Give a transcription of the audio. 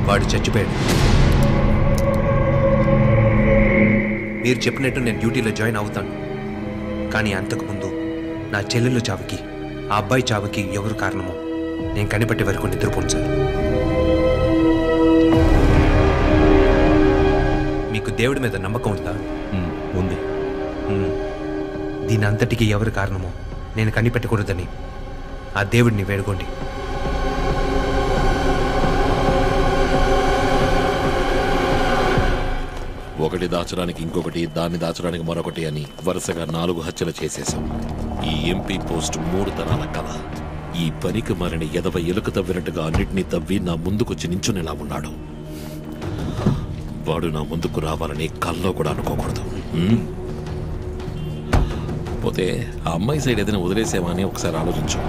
వాడు చచ్చిపోయాడు. మీరు చెప్పినట్టు నేను డ్యూటీలో జాయిన్ అవుతాను. కానీ అంతకుముందు నా చెల్లెలు చావుకి, ఆ అబ్బాయి చావుకి ఎవరు కారణమో నేను కనిపెట్టే వరకు నిద్రపోను సార్. మీకు దేవుడి మీద నమ్మకం ఉందా? ఉంది. దీని అంతటికి ఎవరు కారణమో నేను కనిపెట్టకూడదని ఆ దేవుడిని వేడుకోండి. ఒకటి దాచడానికి ఇంకొకటి, దాన్ని దాచడానికి మరొకటి అని వరుసగా 4 హత్యలు చేసేశాం. ఈ ఎంపీ పోస్ట్ 3 తరాల కళ. ఈ పనికి మరిని ఎదవ ఎలుక తవ్వినట్టుగా అన్నిటినీ తవ్వి నా ముందుకొచ్చి నించునేలా ఉన్నాడు. వాడు నా ముందుకు రావాలని కల్లో కూడా అనుకోకూడదు. పోతే ఆ అమ్మాయి సైడ్ ఏదైనా వదిలేసామా అని ఒకసారి ఆలోచించు.